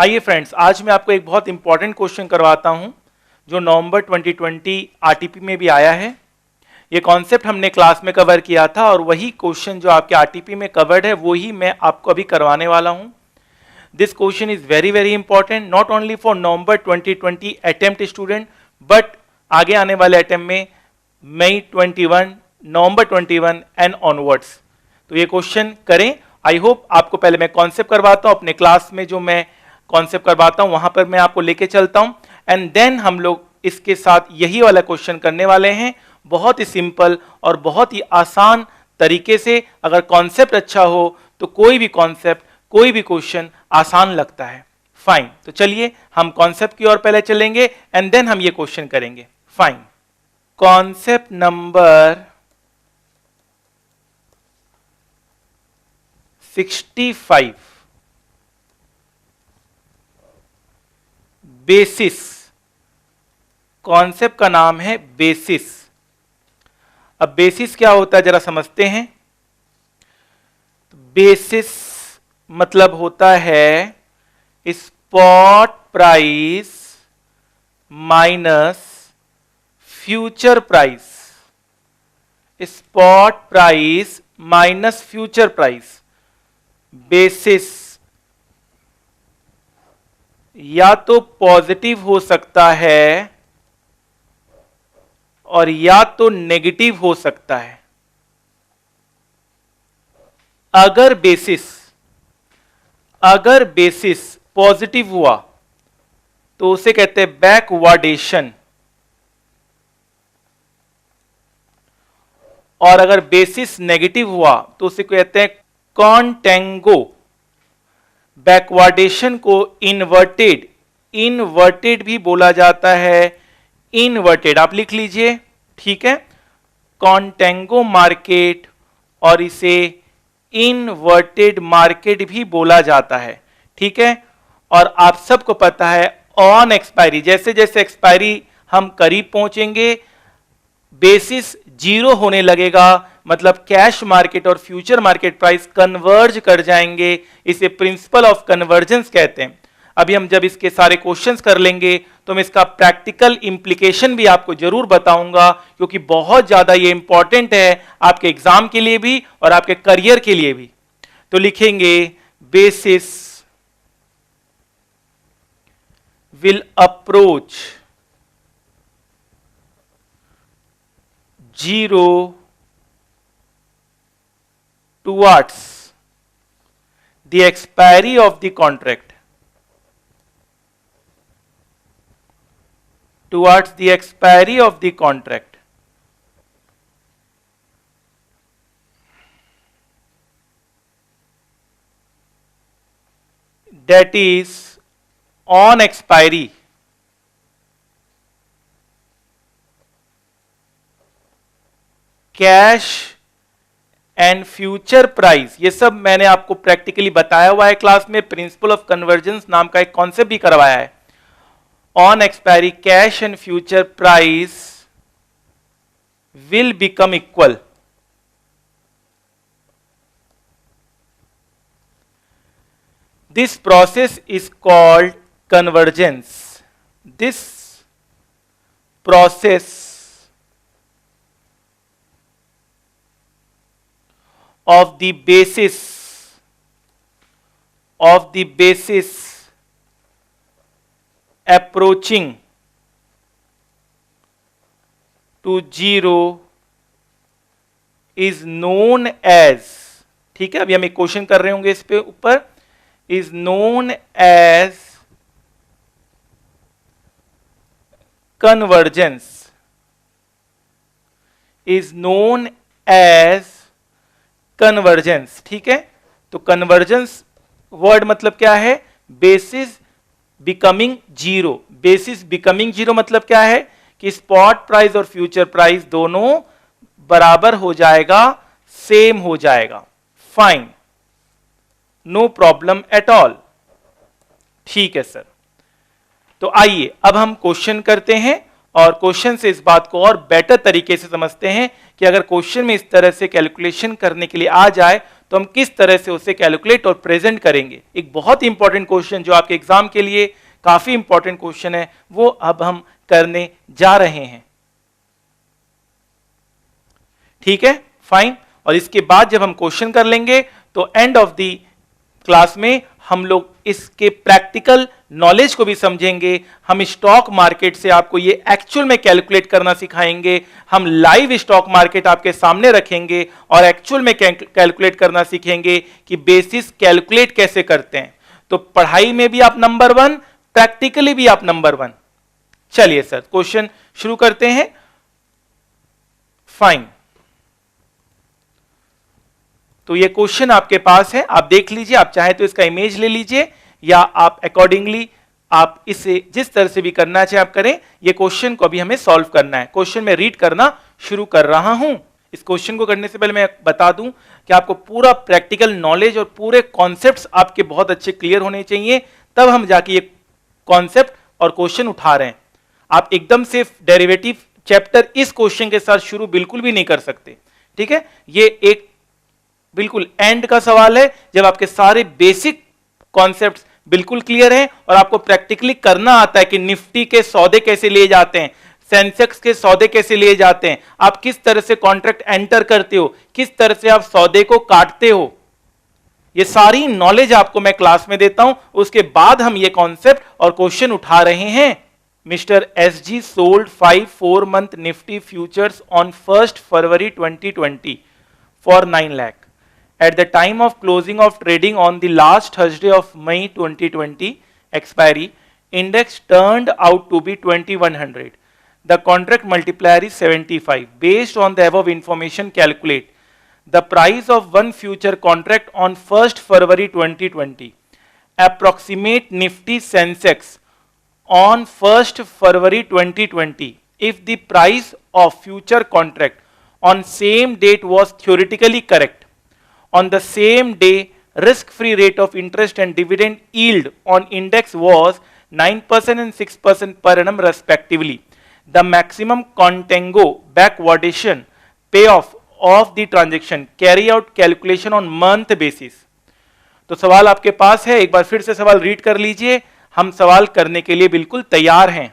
आइए फ्रेंड्स, आज मैं आपको एक बहुत इंपॉर्टेंट क्वेश्चन करवाता हूं जो नवंबर 2020 आरटीपी में भी आया है। ये कॉन्सेप्ट हमने क्लास में कवर किया था और वही क्वेश्चन जो आपके आरटीपी में कवर्ड है वही मैं आपको अभी करवाने वाला हूं। This question is very very important not only for November 2020 attempt student but आगे आने वाले अटेम्प्ट में मई 21, नवंबर 21 एंड ऑनवर्ड्स। तो ये क्वेश्चन करें। आई होप आपको पहले मैं कॉन्सेप्ट करवाता हूं, अपने क्लास में जो मैं कॉन्सेप्ट करवाता हूं वहां पर मैं आपको लेके चलता हूं एंड देन हम लोग इसके साथ यही वाला क्वेश्चन करने वाले हैं। बहुत ही सिंपल और बहुत ही आसान तरीके से। अगर कॉन्सेप्ट अच्छा हो तो कोई भी कॉन्सेप्ट, कोई भी क्वेश्चन आसान लगता है। फाइन, तो चलिए हम कॉन्सेप्ट की ओर पहले चलेंगे एंड देन हम ये क्वेश्चन करेंगे। Fine, concept number 65, basis. Concept का नाम है बेसिस। अब बेसिस क्या होता है जरा समझते हैं। बेसिस मतलब होता है spot price minus future price. Spot price minus future price. Basis या तो पॉजिटिव हो सकता है और या तो नेगेटिव हो सकता है। अगर बेसिस पॉजिटिव हुआ तो उसे कहते हैं बैकवर्डेशन, और अगर बेसिस नेगेटिव हुआ तो उसे कहते हैं कॉन्टेंगो। बैकवर्डेशन को इनवर्टेड भी बोला जाता है। इनवर्टेड आप लिख लीजिए, ठीक है। कॉन्टेंगो मार्केट और इसे इनवर्टेड मार्केट भी बोला जाता है, ठीक है। और आप सबको पता है ऑन एक्सपायरी, जैसे जैसे एक्सपायरी हम करीब पहुंचेंगे बेसिस जीरो होने लगेगा, मतलब कैश मार्केट और फ्यूचर मार्केट प्राइस कन्वर्ज कर जाएंगे। इसे प्रिंसिपल ऑफ कन्वर्जेंस कहते हैं। अभी हम जब इसके सारे क्वेश्चंस कर लेंगे तो मैं इसका प्रैक्टिकल इंप्लीकेशन भी आपको जरूर बताऊंगा, क्योंकि बहुत ज्यादा ये इंपॉर्टेंट है आपके एग्जाम के लिए भी और आपके करियर के लिए भी। तो लिखेंगे basis will approach zero towards the expiry of the contract. Towards the expiry of the contract. That is on expiry. Cash and future price, ये सब मैंने आपको प्रैक्टिकली बताया हुआ है क्लास में। प्रिंसिपल ऑफ कन्वर्जेंस नाम का एक कॉन्सेप्ट भी करवाया है। On expiry cash and future price will become equal. This process is called convergence. This process of the basis approaching to zero is known as, ठीक है। अभी हम एक क्वेश्चन कर रहे होंगे इस पे ऊपर, is known as convergence, is known as convergence, ठीक है। तो कन्वर्जेंस वर्ड मतलब क्या है? Basis becoming zero. Basis becoming zero मतलब क्या है कि स्पॉट प्राइस और फ्यूचर प्राइस दोनों बराबर हो जाएगा, सेम हो जाएगा। Fine, no problem at all, ठीक है सर। तो आइए अब हम क्वेश्चन करते हैं और क्वेश्चन से इस बात को और बेटर तरीके से समझते हैं कि अगर क्वेश्चन में इस तरह से कैलकुलेशन करने के लिए आ जाए तो हम किस तरह से उसे कैलकुलेट और प्रेजेंट करेंगे। एक बहुत इंपॉर्टेंट क्वेश्चन जो आपके एग्जाम के लिए काफी इंपॉर्टेंट क्वेश्चन है, वो अब हम करने जा रहे हैं। ठीक है, फाइन। और इसके बाद जब हम क्वेश्चन कर लेंगे तो एंड ऑफ द क्लास में हम लोग इसके प्रैक्टिकल नॉलेज को भी समझेंगे। हम स्टॉक मार्केट से आपको ये एक्चुअल में कैलकुलेट करना सिखाएंगे। हम लाइव स्टॉक मार्केट आपके सामने रखेंगे और एक्चुअल में कैलकुलेट करना सीखेंगे कि बेसिस कैलकुलेट कैसे करते हैं। तो पढ़ाई में भी आप नंबर 1, प्रैक्टिकली भी आप नंबर 1। चलिए सर, क्वेश्चन शुरू करते हैं। फाइन, तो ये क्वेश्चन आपके पास है, आप देख लीजिए। आप चाहे तो इसका इमेज ले लीजिए या आप अकॉर्डिंगली आप इसे जिस तरह से भी करना चाहे आप करें। ये क्वेश्चन को अभी हमें सॉल्व करना है। क्वेश्चन में रीड करना शुरू कर रहा हूं। इस क्वेश्चन को करने से पहले मैं बता दूं कि आपको पूरा प्रैक्टिकल नॉलेज और पूरे कॉन्सेप्ट्स आपके बहुत अच्छे क्लियर होने चाहिए, तब हम जाके ये कॉन्सेप्ट और क्वेश्चन उठा रहे हैं। आप एकदम से डेरिवेटिव चैप्टर इस क्वेश्चन के साथ शुरू बिल्कुल भी नहीं कर सकते। ठीक है, ये एक बिल्कुल एंड का सवाल है, जब आपके सारे बेसिक कॉन्सेप्ट्स बिल्कुल क्लियर हैं और आपको प्रैक्टिकली करना आता है कि निफ्टी के सौदे कैसे लिए जाते हैं, सेंसेक्स के सौदे कैसे लिए जाते हैं, आप किस तरह से कॉन्ट्रैक्ट एंटर करते हो, किस तरह से आप सौदे को काटते हो। ये सारी नॉलेज आपको मैं क्लास में देता हूं। उसके बाद हम ये कॉन्सेप्ट और क्वेश्चन उठा रहे हैं। Mister SG sold 5 4-month Nifty futures on 1 February 2020 for 9 lakh. At the time of closing of trading on the last Thursday of May 2020 expiry, index turned out to be 2100. The contract multiplier is 75. Based on the above information, calculate the price of one future contract on 1 February 2020. Approximate Nifty Sensex on 1 February 2020 if the price of future contract on same date was theoretically correct. On the same day, risk-free rate of interest and dividend yield on index was 9% and 6% per annum respectively. The maximum contango backwardation payoff of the transaction. Carry out calculation on month basis. तो सवाल आपके पास है, एक बार फिर से सवाल read कर लीजिए। हम सवाल करने के लिए बिल्कुल तैयार हैं।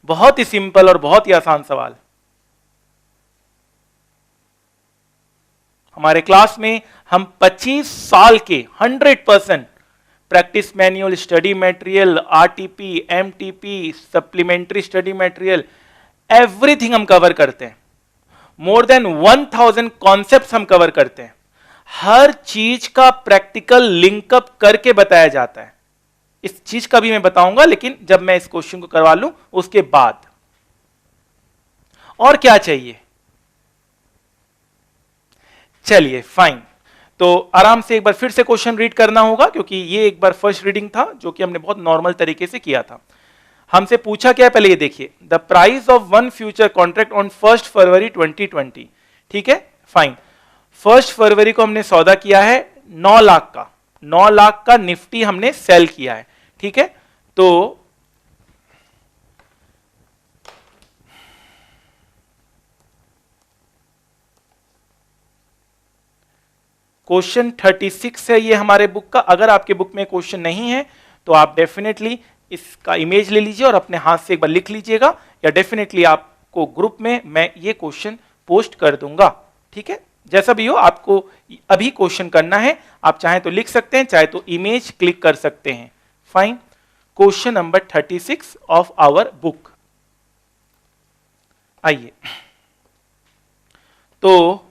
बहुत ही सिंपल और बहुत ही आसान सवाल। हमारे क्लास में हम 25 साल के 100% practice manual, study material, RTP, MTP, supplementary study material, everything हम कवर करते हैं। मोर देन 1000 कॉन्सेप्ट्स हम कवर करते हैं। हर चीज का प्रैक्टिकल लिंकअप करके बताया जाता है। इस चीज का भी मैं बताऊंगा, लेकिन जब मैं इस क्वेश्चन को करवा लूं उसके बाद। और क्या चाहिए? चलिए फाइन, तो आराम से एक बार फिर से क्वेश्चन रीड करना होगा, क्योंकि ये एक बार फर्स्ट रीडिंग था जो कि हमने बहुत नॉर्मल तरीके से किया था। हमसे पूछा क्या है, पहले ये देखिए। The price of one future contract on 1 February 2020। ठीक है, फाइन। 1 फरवरी को हमने सौदा किया है 9 लाख का। 9 लाख का निफ्टी हमने सेल किया है। ठीक है, तो क्वेश्चन 36 है ये हमारे बुक का। अगर आपके बुक में क्वेश्चन नहीं है तो आप डेफिनेटली इसका इमेज ले लीजिए और अपने हाथ से एक बार लिख लीजिएगा, या डेफिनेटली आपको ग्रुप में मैं ये क्वेश्चन पोस्ट कर दूंगा। ठीक है, जैसा भी हो, आपको अभी क्वेश्चन करना है। आप चाहे तो लिख सकते हैं, चाहे तो इमेज क्लिक कर सकते हैं। Fine, question number 36 of our book. आइए, तो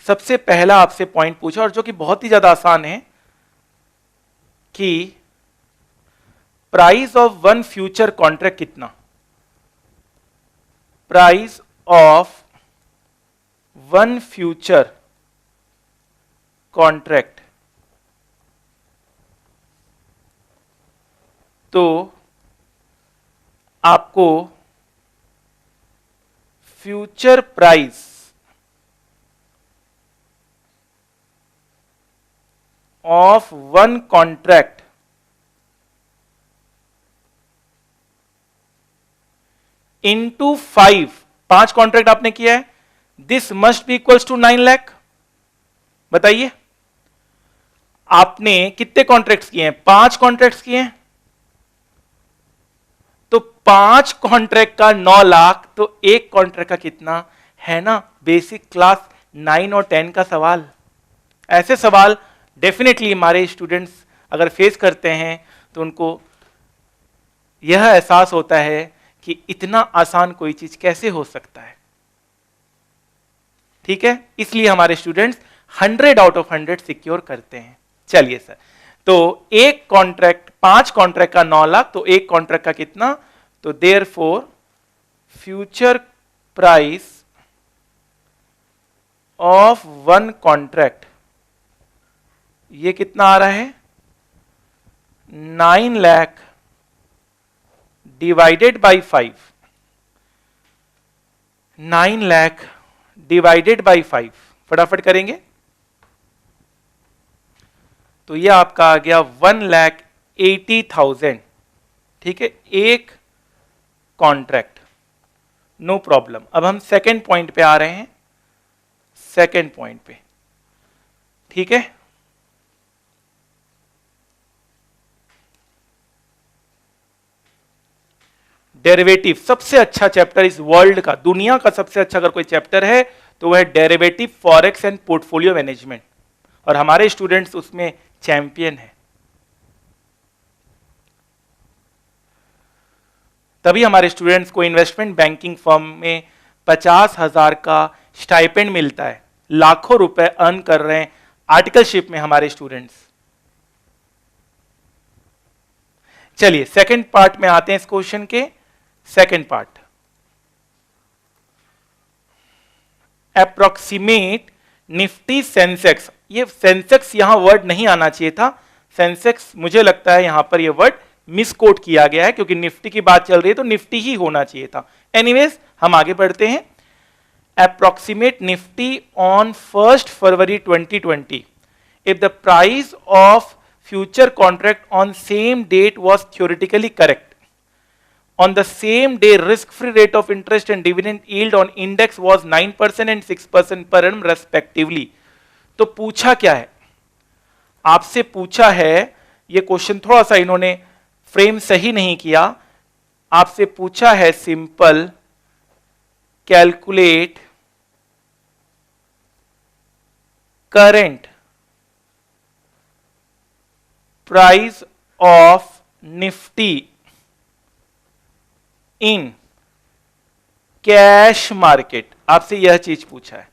सबसे पहला आपसे पॉइंट पूछा, और जो कि बहुत ही ज्यादा आसान है, कि price of one future contract कितना। Price of one future contract, तो आपको future price of one contract into 5 contract आपने किया है, this must be equals to 9 lakh. बताइए, आपने कितने कॉन्ट्रैक्ट्स किए हैं? 5 कॉन्ट्रैक्ट्स किए हैं, तो 5 कॉन्ट्रैक्ट का 9 लाख, तो एक कॉन्ट्रैक्ट का कितना है ना? बेसिक क्लास 9 और 10 का सवाल। ऐसे सवाल डेफिनेटली हमारे स्टूडेंट्स अगर फेस करते हैं तो उनको यह एहसास होता है कि इतना आसान कोई चीज कैसे हो सकता है। ठीक है, इसलिए हमारे स्टूडेंट्स 100 आउट ऑफ 100 सिक्योर करते हैं। चलिए सर, तो एक कॉन्ट्रैक्ट, 5 कॉन्ट्रैक्ट का 9 लाख, तो एक कॉन्ट्रैक्ट का कितना? तो therefore future price of 1 contract, ये कितना आ रहा है? 9 lakh divided by 5, 9 lakh divided by 5, फटाफट करेंगे तो ये आपका आ गया 1,80,000। ठीक है, एक कॉन्ट्रैक्ट, नो प्रॉब्लम। अब हम सेकेंड पॉइंट पे आ रहे हैं, सेकेंड पॉइंट पे। ठीक है, डेरिवेटिव सबसे अच्छा चैप्टर इस वर्ल्ड का, दुनिया का सबसे अच्छा अगर कोई चैप्टर है तो वह है derivative forex and portfolio management, और हमारे स्टूडेंट्स उसमें चैंपियन है। तभी हमारे स्टूडेंट्स को इन्वेस्टमेंट बैंकिंग फर्म में 50,000 का स्टाइपेंड मिलता है, लाखों रुपए अर्न कर रहे हैं आर्टिकलशिप में हमारे स्टूडेंट्स। चलिए सेकंड पार्ट में आते हैं इस क्वेश्चन के। Second part, approximate Nifty Sensex. ये सेंसेक्स यहां वर्ड नहीं आना चाहिए था, सेंसेक्स मुझे लगता है यहां पर ये वर्ड मिसकोट किया गया है, क्योंकि निफ्टी की बात चल रही है तो निफ्टी ही होना चाहिए था। एनीवेज हम आगे बढ़ते हैं। Approximate Nifty on 1 February 2020 if the price of future contract on same date was theoretically correct, on the same day risk-free rate of interest and dividend yield on index was 9% and 6% per annum respectively। तो पूछा क्या है? आपसे पूछा है, ये question थोड़ा सा इन्होंने फ्रेम सही नहीं किया। आपसे पूछा है simple calculate current price of Nifty in cash market, आपसे यह चीज पूछा है।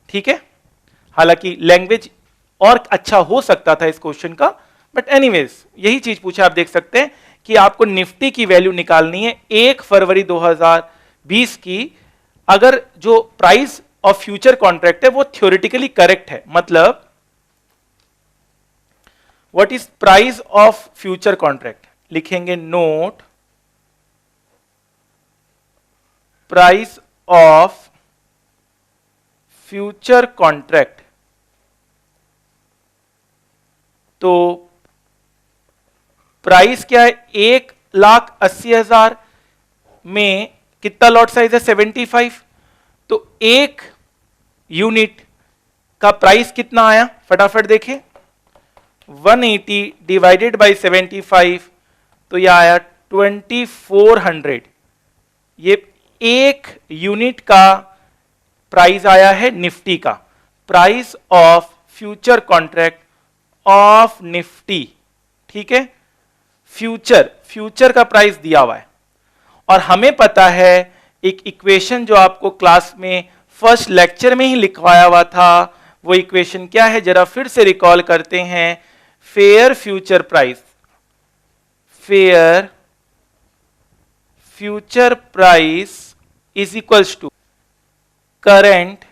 ठीक है, हालांकि लैंग्वेज और अच्छा हो सकता था इस क्वेश्चन का, बट एनीवेज यही चीज पूछा। आप देख सकते हैं कि आपको निफ्टी की वैल्यू निकालनी है 1 फरवरी 2020 की, अगर जो प्राइस ऑफ फ्यूचर कॉन्ट्रैक्ट है वो थ्योरेटिकली करेक्ट है। मतलब what is price of future contract, लिखेंगे note price of future contract. तो प्राइस क्या है? 1,80,000 में कितना लॉट साइज है? 75। तो एक यूनिट का प्राइस कितना आया? फटाफट देखें, 180 डिवाइडेड बाई 75, तो यह आया 2400। ये एक यूनिट का प्राइस आया है निफ्टी का, price of future contract of Nifty. ठीक है, फ्यूचर का प्राइस दिया हुआ है, और हमें पता है एक इक्वेशन जो आपको क्लास में फर्स्ट लेक्चर में ही लिखवाया हुआ था, वो इक्वेशन क्या है? जरा फिर से रिकॉल करते हैं। Fair future price, fair future price is equals to current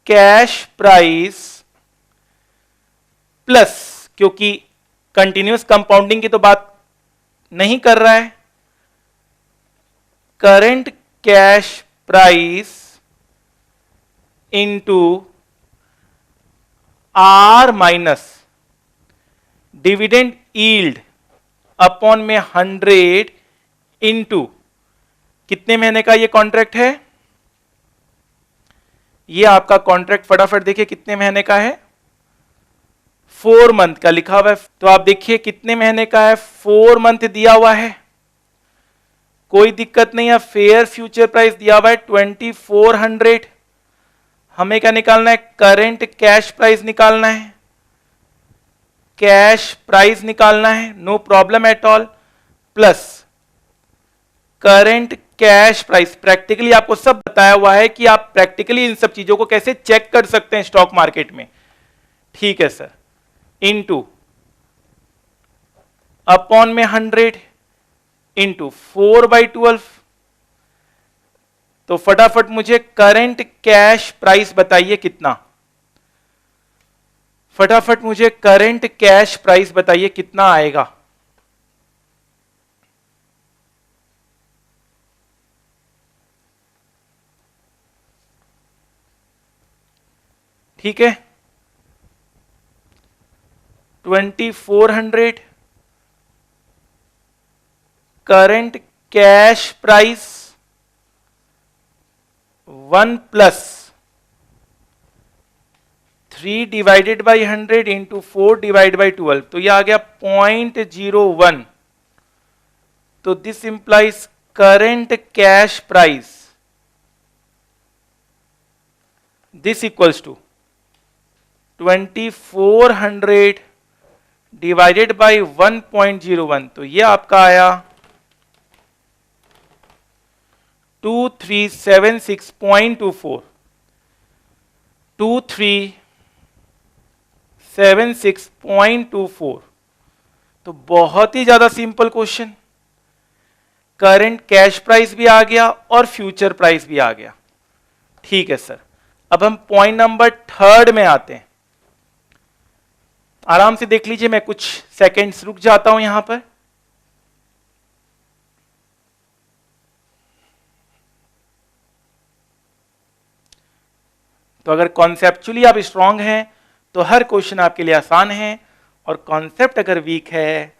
cash price plus, क्योंकि कंटिन्यूअस कंपाउंडिंग की तो बात नहीं कर रहा है, current cash price into R minus dividend yield upon में 100 इंटू कितने महीने का ये कॉन्ट्रैक्ट है? ये आपका कॉन्ट्रैक्ट फटाफट देखिए कितने महीने का है, 4 मंथ का लिखा हुआ है। तो आप देखिए कितने महीने का है, 4 मंथ दिया हुआ है, कोई दिक्कत नहीं है। फेयर फ्यूचर प्राइस दिया हुआ है 2400। हमें क्या निकालना है, करंट कैश प्राइस निकालना है, कैश प्राइस निकालना है, no problem at all, plus current cash price. Practically आपको सब बताया हुआ है कि आप प्रैक्टिकली इन सब चीजों को कैसे चेक कर सकते हैं स्टॉक मार्केट में, ठीक है सर, इनटू अपॉन में 100 इंटू 4/12। तो फटाफट मुझे करंट कैश प्राइस बताइए कितना, फटाफट मुझे करंट कैश प्राइस बताइए कितना आएगा। ठीक है, 2400 current cash price 1 plus 3 divided by 100 into 4 divide by 12, तो ये आ गया 0.01। तो this implies current cash price this equals to 2400 divided by 1.01, तो ये आपका आया 2376.24, 2376.24। तो बहुत ही ज्यादा simple question, current cash price भी आ गया और फ्यूचर प्राइस भी आ गया। ठीक है सर, अब हम पॉइंट नंबर 3 में आते हैं। आराम से देख लीजिए, मैं कुछ सेकंड्स रुक जाता हूं यहां पर। तो अगर कॉन्सेप्चुअली आप स्ट्रांग हैं तो हर क्वेश्चन आपके लिए आसान है, और कॉन्सेप्ट अगर वीक है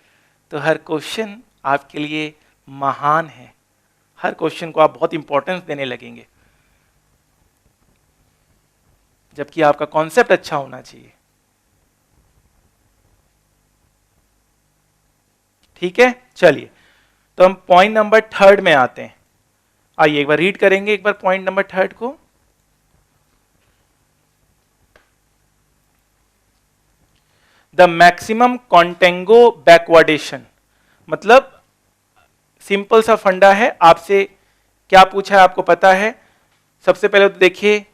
तो हर क्वेश्चन आपके लिए महान है। हर क्वेश्चन को आप बहुत इंपॉर्टेंस देने लगेंगे, जबकि आपका कॉन्सेप्ट अच्छा होना चाहिए। ठीक है, चलिए तो हम पॉइंट नंबर 3 में आते हैं। आइए एक बार रीड करेंगे एक बार पॉइंट नंबर 3 को। द मैक्सिमम कॉन्टेंगो बैकवर्डेशन, मतलब सिंपल सा फंडा है। आपसे क्या पूछा है आपको पता है। सबसे पहले तो देखिए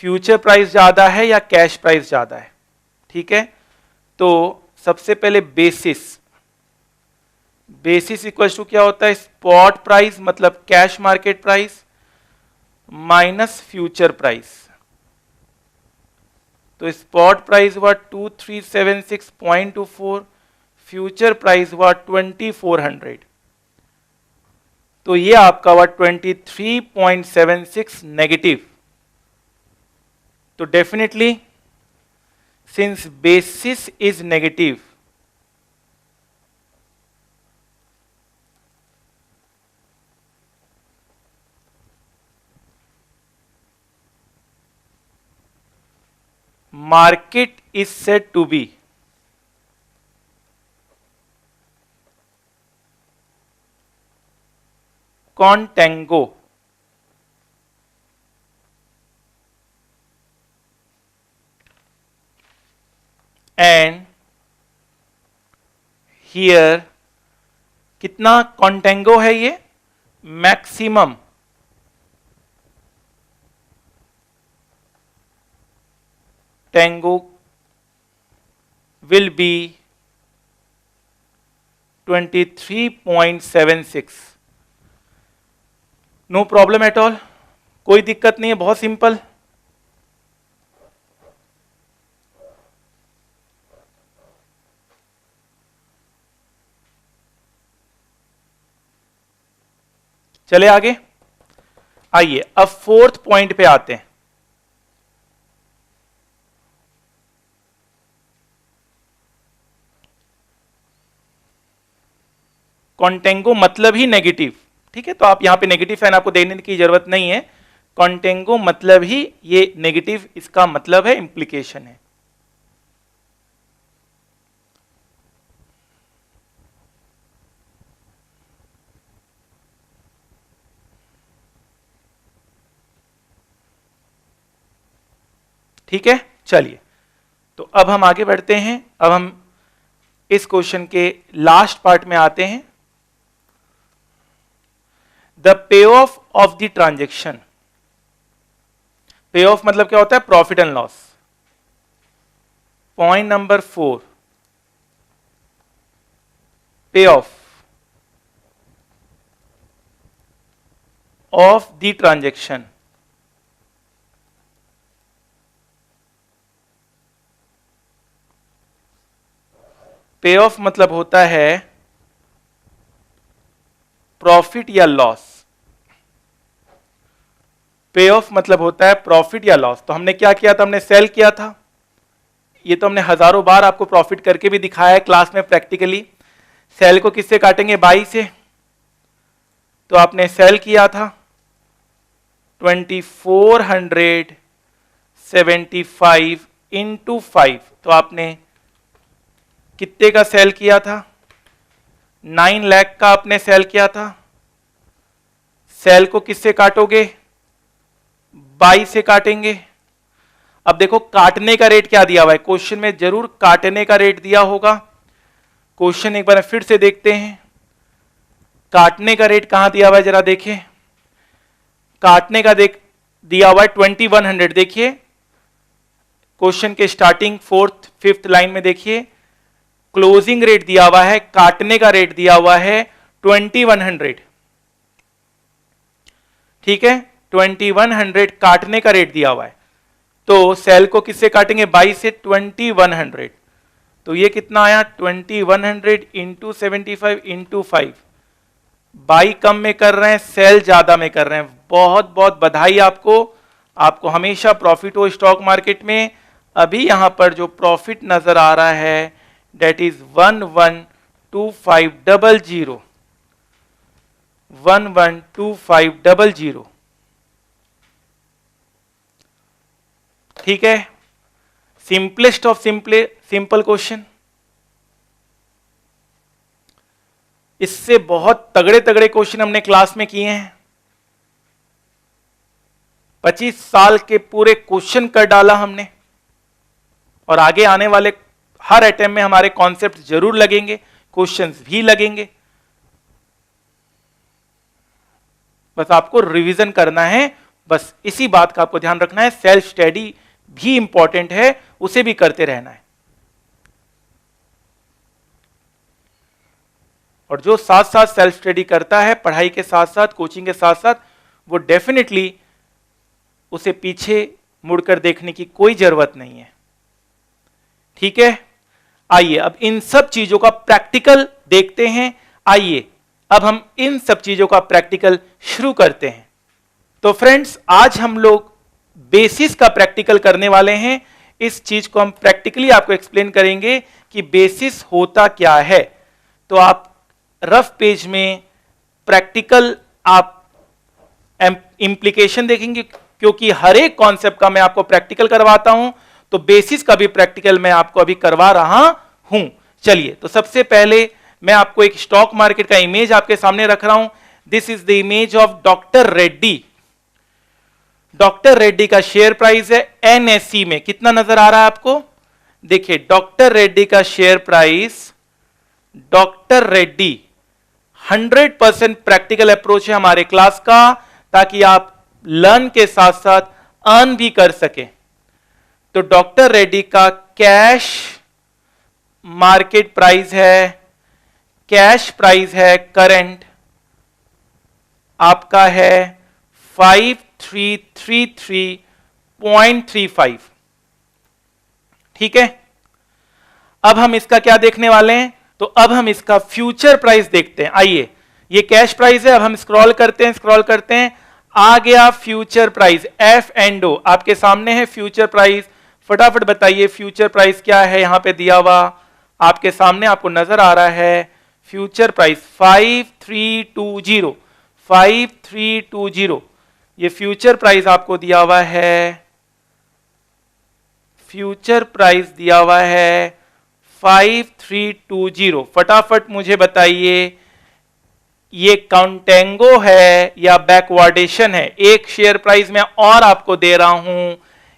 फ्यूचर प्राइस ज्यादा है या कैश प्राइस ज्यादा है। ठीक है, तो सबसे पहले बेसिस, बेसिस इक्वल टू क्या होता है, स्पॉट प्राइस मतलब cash market price minus future price. तो स्पॉट प्राइस हुआ 2376.24, फ्यूचर प्राइस हुआ 2400, तो ये आपका हुआ 23.76 नेगेटिव। तो definitely since basis is negative, market is said to be contango, and here कितना contango है ये, maximum tango will be 23.76। No problem at all, कोई दिक्कत नहीं है, बहुत सिंपल। चले आगे, आइए अब 4th पॉइंट पे आते हैं। कॉन्टेंगो मतलब ही नेगेटिव। ठीक है, तो आप यहां पे नेगेटिव साइन आपको देने की जरूरत नहीं है, कॉन्टेंगो मतलब ही ये नेगेटिव, इसका मतलब है, इंप्लीकेशन है। ठीक है, चलिए तो अब हम आगे बढ़ते हैं। अब हम इस क्वेश्चन के लास्ट पार्ट में आते हैं। The pay of the transaction. पे ऑफ मतलब क्या होता है? Profit and loss. Point number 4, पे ऑफ द ट्रांजेक्शन। पे ऑफ मतलब होता है प्रॉफिट या लॉस। पे ऑफ मतलब होता है प्रॉफिट या लॉस। तो हमने क्या किया था? हमने सेल किया था। ये तो हमने हजारों बार आपको प्रॉफिट करके भी दिखाया है क्लास में प्रैक्टिकली। सेल को किससे काटेंगे? बाई से। तो आपने सेल किया था 2475 इंटू 5। तो आपने कितने का सेल किया था? 9 लाख का आपने सेल किया था। सेल को किससे काटोगे? 22 से काटेंगे। अब देखो काटने का रेट क्या दिया हुआ है क्वेश्चन में, जरूर काटने का रेट दिया होगा। क्वेश्चन एक बार फिर से देखते हैं, काटने का रेट कहां दिया हुआ है जरा देखें। काटने का दिया हुआ है 2100। देखिए क्वेश्चन के स्टार्टिंग 4th 5th लाइन में देखिए, क्लोजिंग रेट दिया हुआ है, काटने का रेट दिया हुआ है 2100। ठीक है, 2100 काटने का रेट दिया हुआ है। तो सेल को किससे काटेंगे? 22 से। 2100 तो ये कितना आया? 2100 इंटू 75 इंटू 5। बाई कम में कर रहे हैं, सेल ज्यादा में कर रहे हैं। बहुत बहुत बधाई आपको। आपको हमेशा प्रॉफिट हो स्टॉक मार्केट में। अभी यहां पर जो प्रॉफिट नजर आ रहा है that is 112500, 112500। ठीक है, सिंपलेस्ट ऑफ सिंपल क्वेश्चन। इससे बहुत तगड़े तगड़े क्वेश्चन हमने क्लास में किए हैं। 25 साल के पूरे क्वेश्चन कर डाला हमने, और आगे आने वाले हर अटेम्प्ट में हमारे कॉन्सेप्ट जरूर लगेंगे, क्वेश्चंस भी लगेंगे। बस आपको रिवीजन करना है, बस इसी बात का आपको ध्यान रखना है। सेल्फ स्टडी भी इंपॉर्टेंट है, उसे भी करते रहना है। और जो साथ साथ सेल्फ स्टडी करता है, पढ़ाई के साथ साथ, कोचिंग के साथ साथ, वो डेफिनेटली उसे पीछे मुड़कर देखने की कोई जरूरत नहीं है। ठीक है, आइए अब इन सब चीजों का प्रैक्टिकल देखते हैं। आइए अब हम इन सब चीजों का प्रैक्टिकल शुरू करते हैं। तो फ्रेंड्स, आज हम लोग बेसिस का प्रैक्टिकल करने वाले हैं। इस चीज को हम प्रैक्टिकली आपको एक्सप्लेन करेंगे कि बेसिस होता क्या है। तो आप रफ पेज में प्रैक्टिकल आप इंप्लीकेशन देखेंगे, क्योंकि हर एक कॉन्सेप्ट का मैं आपको प्रैक्टिकल करवाता हूं, तो बेसिस का भी प्रैक्टिकल मैं आपको अभी करवा रहा हूं। चलिए, तो सबसे पहले मैं आपको एक स्टॉक मार्केट का इमेज आपके सामने रख रहा हूं। This is the image of doctor Reddy. Doctor Reddy का शेयर प्राइस है एनएसई में, कितना नजर आ रहा है आपको? देखिए डॉक्टर रेड्डी का share price, doctor Reddy 100% practical approach है हमारे क्लास का, ताकि आप लर्न के साथ साथ अर्न भी कर सके। तो डॉक्टर रेड्डी का कैश मार्केट प्राइस है, कैश प्राइस है करंट आपका है 5333.35। ठीक है, अब हम इसका क्या देखने वाले हैं? तो अब हम इसका फ्यूचर प्राइस देखते हैं। आइए, ये कैश प्राइस है, अब हम स्क्रॉल करते हैं, आ गया फ्यूचर प्राइस F&O आपके सामने है। फ्यूचर प्राइस फटाफट बताइए, फ्यूचर प्राइस क्या है? यहां पे दिया हुआ आपके सामने आपको नजर आ रहा है फ्यूचर प्राइस 5320। ये फ्यूचर प्राइस आपको दिया हुआ है, फ्यूचर प्राइस दिया हुआ है 5320। फटाफट मुझे बताइए ये काउंटेंगो है या बैकवर्डेशन है? एक शेयर प्राइस में और आपको दे रहा हूं,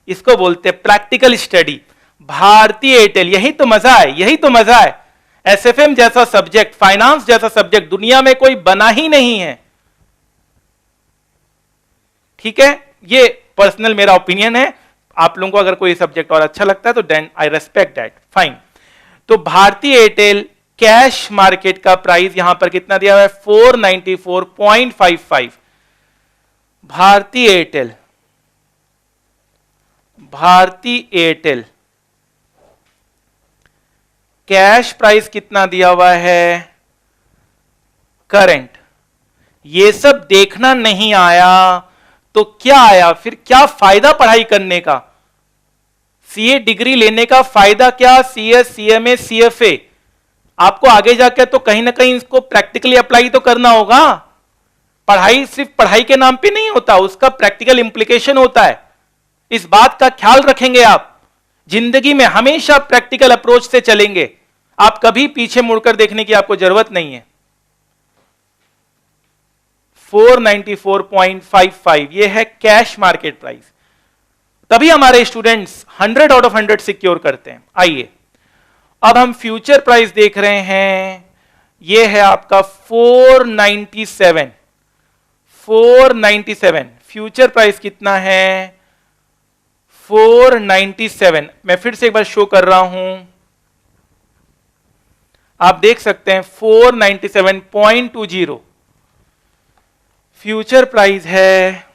इसको बोलते हैं प्रैक्टिकल स्टडी। भारतीय एयरटेल, यही तो मजा है, यही तो मजा है। एसएफएम जैसा सब्जेक्ट, फाइनेंस जैसा सब्जेक्ट दुनिया में कोई बना ही नहीं है। ठीक है, ये पर्सनल मेरा ओपिनियन है। आप लोगों को अगर कोई सब्जेक्ट और अच्छा लगता है तो then I respect that, fine. तो भारतीय एयरटेल कैश मार्केट का प्राइस यहां पर कितना दिया हुआ है? 494.55। भारतीय एयरटेल, भारतीय एयरटेल कैश प्राइस कितना दिया हुआ है? करंट। ये सब देखना नहीं आया तो क्या आया फिर? क्या फायदा पढ़ाई करने का? सीए डिग्री लेने का फायदा क्या? सीएस, सीएमए, सीएफए, आपको आगे जाकर तो कहीं ना कहीं इसको प्रैक्टिकली अप्लाई तो करना होगा। पढ़ाई सिर्फ पढ़ाई के नाम पे नहीं होता, उसका प्रैक्टिकल इंप्लीकेशन होता है। इस बात का ख्याल रखेंगे आप, जिंदगी में हमेशा प्रैक्टिकल अप्रोच से चलेंगे। आप कभी पीछे मुड़कर देखने की आपको जरूरत नहीं है। 494.55 ये है कैश मार्केट प्राइस। तभी हमारे स्टूडेंट्स 100 आउट ऑफ 100 सिक्योर करते हैं। आइए अब हम फ्यूचर प्राइस देख रहे हैं। ये है आपका 497। 497 फ्यूचर प्राइस कितना है? 497। मैं फिर से एक बार शो कर रहा हूं, आप देख सकते हैं 497.20 फ्यूचर प्राइस है।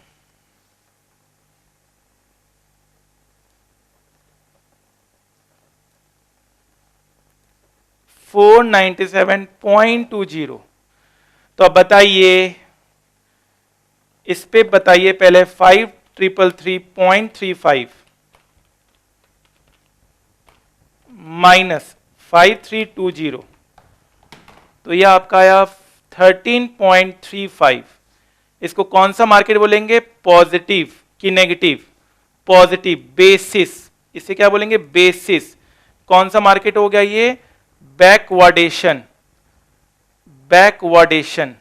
$497.20। तो अब बताइए, इस पे बताइए पहले 5333.35 माइनस 5320, तो यह आपका आया 13.35। इसको कौन सा मार्केट बोलेंगे? पॉजिटिव कि नेगेटिव? पॉजिटिव। बेसिस, इसे क्या बोलेंगे? बेसिस। कौन सा मार्केट हो गया ये? बैकवर्डेशन। Backwardation,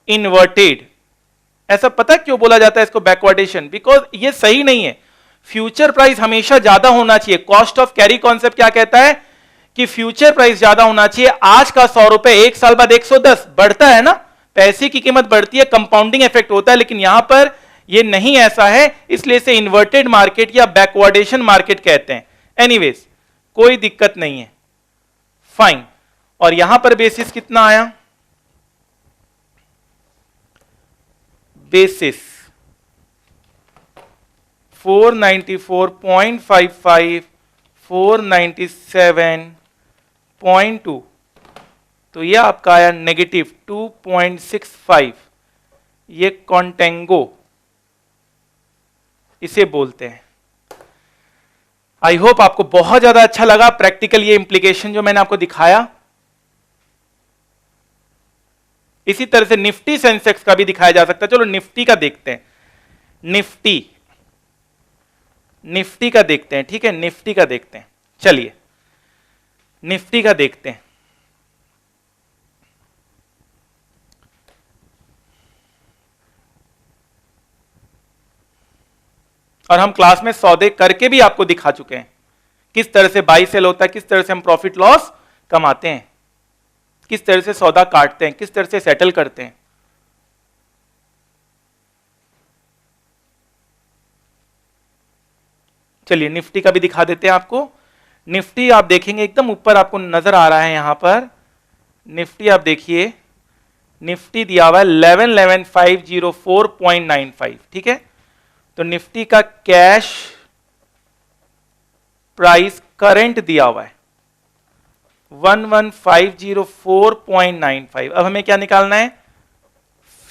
inverted. ऐसा पता क्यों बोला जाता है इसको बैकवर्डेशन? बिकॉज ये सही नहीं है। फ्यूचर प्राइस हमेशा ज्यादा होना चाहिए। कॉस्ट ऑफ कैरी कॉन्सेप्ट क्या कहता है कि फ्यूचर प्राइस ज्यादा होना चाहिए। आज का 100 रुपए एक साल बाद 110 बढ़ता है ना, पैसे की कीमत बढ़ती है, कंपाउंडिंग इफेक्ट होता है। लेकिन यहां पर ये नहीं ऐसा है, इसलिए इसे इन्वर्टेड मार्केट या बैकवर्डेशन मार्केट कहते हैं। एनीवेज कोई दिक्कत नहीं है, फाइन। और यहां पर बेसिस कितना आया? बेसिस 494.55, 497.2, तो यह आपका आया नेगेटिव 2.65। ये कॉन्टेंगो इसे बोलते हैं। आई होप आपको बहुत ज्यादा अच्छा लगा प्रैक्टिकल ये इंप्लीकेशन जो मैंने आपको दिखाया। इसी तरह से निफ्टी सेंसेक्स का भी दिखाया जा सकता है। चलो निफ्टी का देखते हैं। निफ्टी का देखते हैं, ठीक है, निफ्टी का देखते हैं। चलिए निफ्टी का देखते हैं। और हम क्लास में सौदे करके भी आपको दिखा चुके हैं किस तरह से बाई सेल होता है, किस तरह से हम प्रॉफिट लॉस कमाते हैं, किस तरह से सौदा काटते हैं, किस तरह से सेटल करते हैं। चलिए निफ्टी का भी दिखा देते हैं आपको। निफ्टी आप देखेंगे एकदम ऊपर आपको नजर आ रहा है यहां पर। निफ्टी आप देखिए, निफ्टी दिया हुआ है 11,504.95, ठीक है। तो निफ्टी का कैश प्राइस करंट दिया हुआ है 11,504.95। अब हमें क्या निकालना है?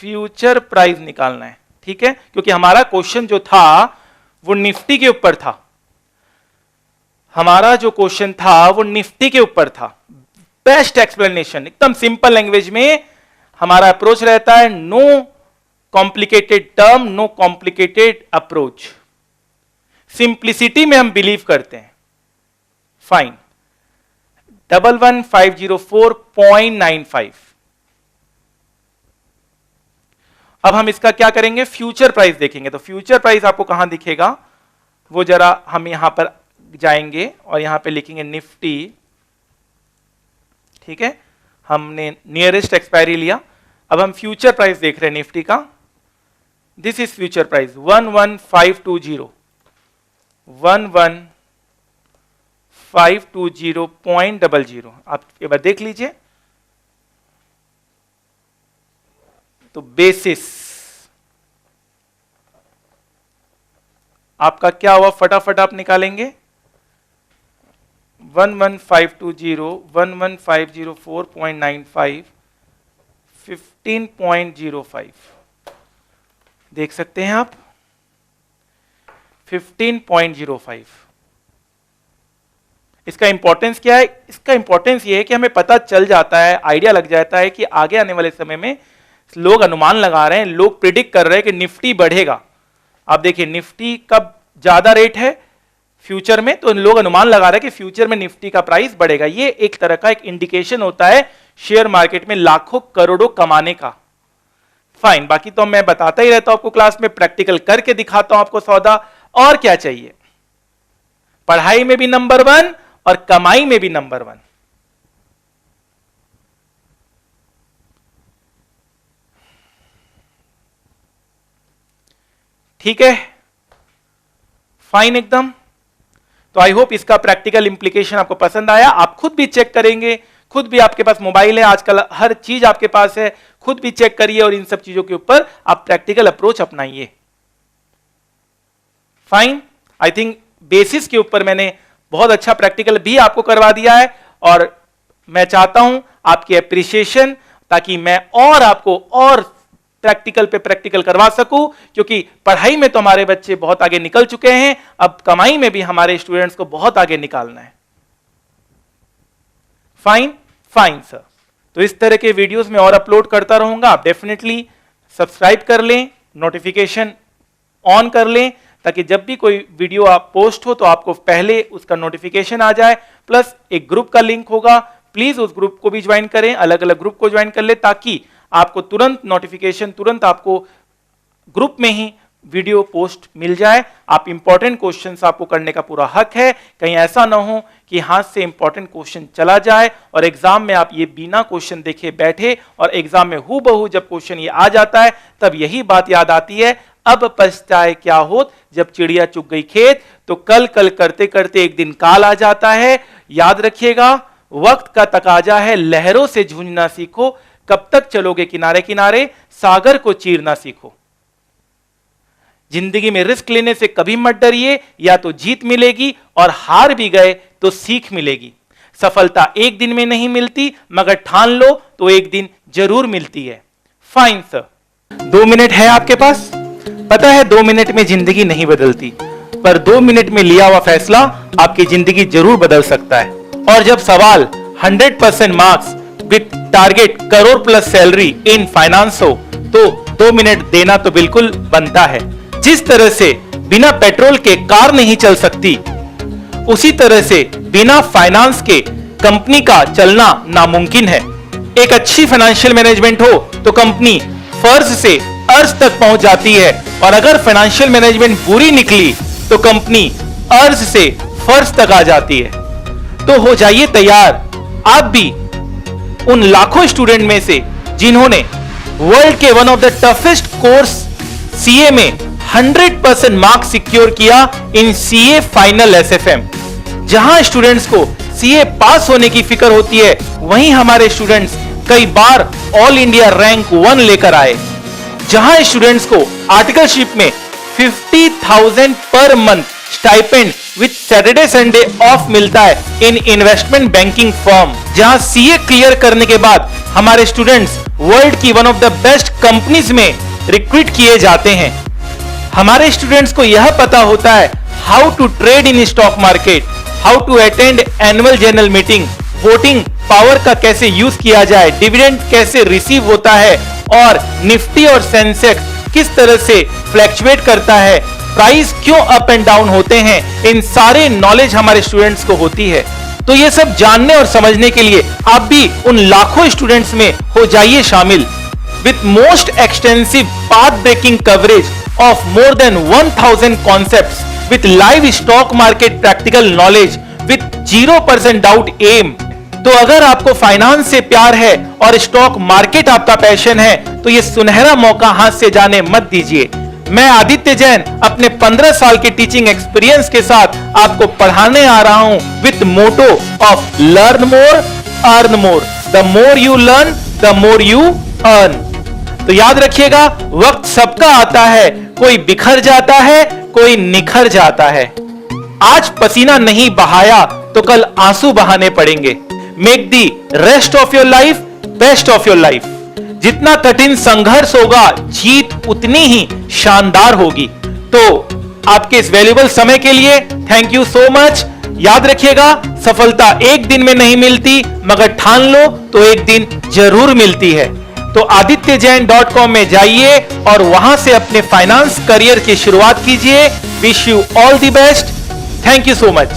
फ्यूचर प्राइस निकालना है, ठीक है, क्योंकि हमारा क्वेश्चन जो था वो निफ्टी के ऊपर था। हमारा जो क्वेश्चन था वो निफ्टी के ऊपर था। बेस्ट एक्सप्लेनेशन, एकदम सिंपल लैंग्वेज में हमारा अप्रोच रहता है no complicated term, no complicated approach. Simplicity में हम बिलीव करते हैं। फाइन, 11504.95। अब हम इसका क्या करेंगे, फ्यूचर प्राइस देखेंगे। तो फ्यूचर प्राइस आपको कहां दिखेगा, वो जरा हम यहां पर जाएंगे और यहां पे लिखेंगे निफ्टी। ठीक है, हमने नियरेस्ट एक्सपायरी लिया। अब हम फ्यूचर प्राइस देख रहे हैं निफ्टी का। This is future price 11520, 11520.00। आप एक बार देख लीजिए। तो बेसिस आपका क्या हुआ, फटाफट आप निकालेंगे। 11520, 11504.95, 15.05 देख सकते हैं आप, 15.05। इसका इंपॉर्टेंस क्या है, इसका इंपॉर्टेंस ये है कि हमें पता चल जाता है, आइडिया लग जाता है कि आगे आने वाले समय में लोग अनुमान लगा रहे हैं, लोग प्रिडिक्ट कर रहे हैं कि निफ्टी बढ़ेगा। आप देखिए निफ्टी का ज्यादा रेट है फ्यूचर में, तो लोग अनुमान लगा रहे हैं कि फ्यूचर में निफ्टी का प्राइस बढ़ेगा। ये एक तरह का एक इंडिकेशन होता है शेयर मार्केट में लाखों करोड़ों कमाने का। फाइन, बाकी तो मैं बताता ही रहता हूं आपको, क्लास में प्रैक्टिकल करके दिखाता हूं आपको सौदा। और क्या चाहिए, पढ़ाई में भी नंबर 1 और कमाई में भी नंबर 1। ठीक है, फाइन एकदम। तो आई होप इसका प्रैक्टिकल इंप्लीकेशन आपको पसंद आया। आप खुद भी चेक करेंगे, खुद भी आपके पास मोबाइल है आजकल, हर चीज आपके पास है, खुद भी चेक करिए और इन सब चीजों के ऊपर आप प्रैक्टिकल अप्रोच अपनाइए। फाइन, आई थिंक बेसिस के ऊपर मैंने बहुत अच्छा प्रैक्टिकल भी आपको करवा दिया है और मैं चाहता हूं आपकी एप्रिसिएशन, ताकि मैं और आपको और प्रैक्टिकल पे प्रैक्टिकल करवा सकूं, क्योंकि पढ़ाई में तो हमारे बच्चे बहुत आगे निकल चुके हैं, अब कमाई में भी हमारे स्टूडेंट्स को बहुत आगे निकालना है। Fine, fine sir. तो इस तरह के वीडियोस में और अपलोड करता रहूंगा, आप डेफिनेटली सब्सक्राइब कर लें, नोटिफिकेशन ऑन कर लें, ताकि जब भी कोई वीडियो आप पोस्ट हो तो आपको पहले उसका नोटिफिकेशन आ जाए। प्लस एक ग्रुप का लिंक होगा, प्लीज उस ग्रुप को भी ज्वाइन करें, अलग अलग ग्रुप को ज्वाइन कर ले, ताकि आपको तुरंत नोटिफिकेशन, तुरंत आपको ग्रुप में ही वीडियो पोस्ट मिल जाए। आप इंपॉर्टेंट क्वेश्चंस आपको करने का पूरा हक है, कहीं ऐसा ना हो कि हाथ से इंपॉर्टेंट क्वेश्चन चला जाए और एग्जाम में आप ये बिना क्वेश्चन देखे बैठे और एग्जाम में हूबहू जब क्वेश्चन ये आ जाता है तब यही बात याद आती है, अब पछताए क्या होत जब चिड़िया चुग गई खेत। तो कल कल करते करते एक दिन काल आ जाता है। याद रखिएगा, वक्त का तकाजा है, लहरों से जूझना सीखो, कब तक चलोगे किनारे किनारे, सागर को चीरना सीखो। जिंदगी में रिस्क लेने से कभी मत डरिए, या तो जीत मिलेगी और हार भी गए तो सीख मिलेगी। सफलता एक दिन में नहीं मिलती, मगर ठान लो तो एक दिन जरूर मिलती है। फाइन सर, 2 मिनट है आपके पास। पता है 2 मिनट में जिंदगी नहीं बदलती, पर 2 मिनट में लिया हुआ फैसला आपकी जिंदगी जरूर बदल सकता है। और जब सवाल 100% marks with target crore plus salary in finance हो, तो 2 मिनट देना तो बिल्कुल बनता है। जिस तरह से बिना पेट्रोल के कार नहीं चल सकती, उसी तरह से बिना फाइनेंस के कंपनी का चलना नामुमकिन है। एक अच्छी फाइनेंशियल मैनेजमेंट हो तो कंपनी फर्ज से अर्ज तक पहुंच जाती है, और अगर फाइनेंशियल मैनेजमेंट बुरी निकली तो कंपनी अर्ज से फर्ज तक आ जाती है। तो हो जाइए तैयार आप भी उन लाखों स्टूडेंट में से जिन्होंने वर्ल्ड के one of the toughest course CA में 100% मार्क्स सिक्योर किया इन सीए फाइनल एसएफएम। जहां स्टूडेंट्स को सीए पास होने की फिक्र होती है, वहीं हमारे स्टूडेंट्स कई बार ऑल इंडिया रैंक 1 लेकर आए। जहां स्टूडेंट्स को आर्टिकलशिप में 50,000 per month stipend with Saturday Sunday off मिलता है इन इन्वेस्टमेंट बैंकिंग फर्म। जहां सीए क्लियर करने के बाद हमारे स्टूडेंट्स वर्ल्ड की one of the best companies में रिक्रूट किए जाते हैं। हमारे स्टूडेंट्स को यह पता होता है how to trade in stock market, how to attend annual general meeting, voting power का कैसे यूज किया जाए, डिविडेंड कैसे रिसीव होता है और निफ्टी और सेंसेक्स किस तरह से फ्लैक्चुएट करता है, प्राइस क्यों अप एंड डाउन होते हैं, इन सारे नॉलेज हमारे स्टूडेंट्स को होती है। तो ये सब जानने और समझने के लिए आप भी उन लाखों स्टूडेंट्स में हो जाइए शामिल। With most extensive path breaking coverage of more than 1000 concepts with live stock market practical knowledge with 0% doubt aim. तो अगर आपको फाइनेंस से प्यार है और स्टॉक मार्केट आपका पैशन है तो ये सुनहरा मौका हाथ से जाने मत दीजिए। मैं आदित्य जैन अपने 15 साल के टीचिंग एक्सपीरियंस के साथ आपको पढ़ाने आ रहा हूं with motto of learn more earn more. The more you learn the more you earn. तो याद रखिएगा, वक्त सबका आता है, कोई बिखर जाता है, कोई निखर जाता है। आज पसीना नहीं बहाया तो कल आंसू बहाने पड़ेंगे। Make the rest of your life best of your life. जितना कठिन संघर्ष होगा जीत उतनी ही शानदार होगी। तो आपके इस वैल्यूएबल समय के लिए थैंक यू सो मच। याद रखिएगा, सफलता एक दिन में नहीं मिलती, मगर ठान लो तो एक दिन जरूर मिलती है। तो adityajain.com में जाइए और वहां से अपने फाइनेंस करियर की शुरुआत कीजिए। Wish you all the best. Thank you so much.